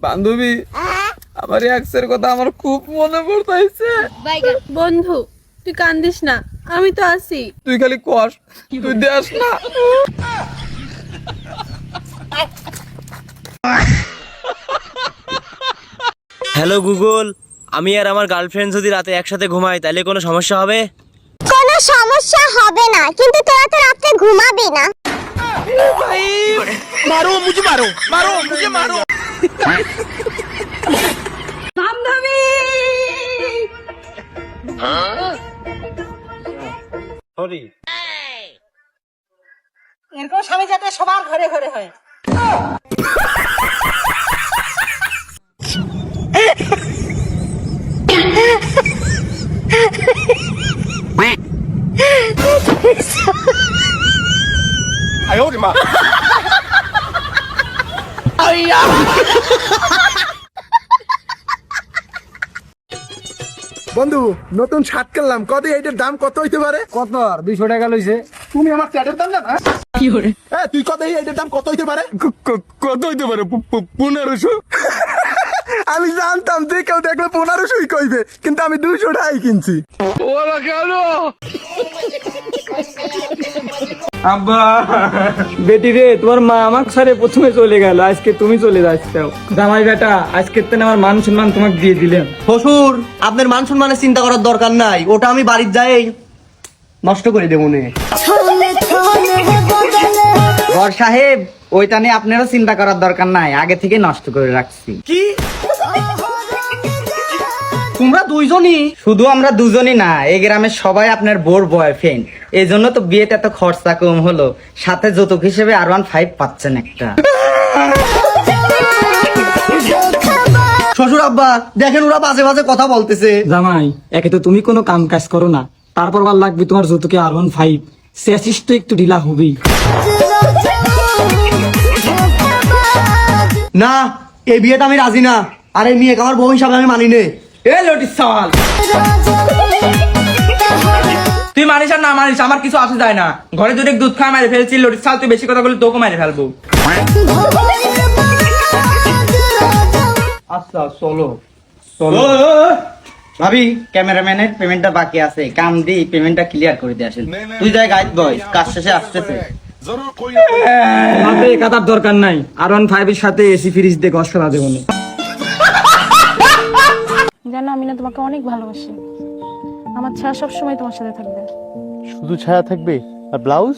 বান্ধবী, আমার এক্সের কথা আমার খুব মনে পড়তাইছে। বন্ধু তুই কান্দিস না, আমি তো আছি। তুই খালি কস, তুই দেস না। হ্যালো গুগল, আমি আর আমার গার্লফ্রেন্ড যদি রাতে একসাথে ঘুমাই তাহলে কোনো সমস্যা হবে? কোনো সমস্যা হবে না, কিন্তু তোরা তো রাতে ঘুমাবি না। মারো মুঝে, মারো মারো মুঝে, মারো। বান্ধবী সরি। এরকম স্বামী যাতে সবার ঘরে ঘরে হয়। বন্ধু, নতুন শার্ট কিনলাম, কত এইটার দাম কত হইতে পারে? কত আর 200 টাকা লইছে। তুমি আমার চ্যাটের দাম জানা? তুই কত এইটার দাম কত হইতে পারে? কত হইতে পারে? 1500। আমি জানতাম যে কেউ দেখলে 1500ই কইবে, কিন্তু আমি 200 টাকাই কিনছি। ওরা কেন? আব্বা, বেটি রে, তোমার মা আমাকে সারে প্রথমে চলে গেল, আজকে তুমি চলে যাচ্ছ। জামাই বেটা, আজকে তো আমার মান সম্মান তোমাকে দিয়ে দিলাম। শ্বশুর, আপনার মান সম্মানের চিন্তা করার দরকার নাই, ওটা আমি বাড়ির যাই নষ্ট করে দেবো নে। বর সাহেব, ওইটা নিয়ে আপনারও চিন্তা করার দরকার নাই, আগে থেকে নষ্ট করে রাখছি। কি? তোমরা দুইজনই? শুধু আমরা দুজনই না, এই গ্রামের সবাই আপনার বোর বয়ফ্রেন্ড, এই জন্য তো বিয়েতে এত খরচা কম হলো, সাথে যৌতুক হিসেবে R15 পাচ্ছেন একটা। শ্বশুর আব্বা দেখেন, ওরা বাজে বাজে কথা বলতেছে। জামাই, একে তো তুমি কোনো কাম কাজ করো না, তারপর ভাল লাগবে তোমার যৌতুকে R15, শেষিস তো একটু ঢিলা হবেই। না, এই বিয়েটা আমি রাজি না, আর এই মেয়েকে আমার বউ হিসাবে আমি মানি নে। এ লটিস সাওয়াল, তুই মানিস আর না মানিস আমার কিছু আসে যায় না। ঘরে যদি দুধ খাওয়া মেরে ফেলছি, লটিস সাল তুই বেশি কথা বলে তোকে মেরে ফেলবো। আচ্ছা চলো চলো। ভাবি, ক্যামেরাম্যানের পেমেন্টটা বাকি আছে, কাম দি পেমেন্টটা ক্লিয়ার করে দিয়ে আসেন। তুই যাই গাইড বয়, কাজ শেষে আসতেছে। আমাদের কাটার দরকার নাই, R15 এর সাথে এসি ফ্রিজ দিয়ে গস ফেলা দেবো না। জানো আমি না তোমাকে অনেক ভালোবাসি, আমার ছায়া সবসময় তোমার সাথে থাকবে। শুধু ছায়া থাকবে আর ব্লাউজ?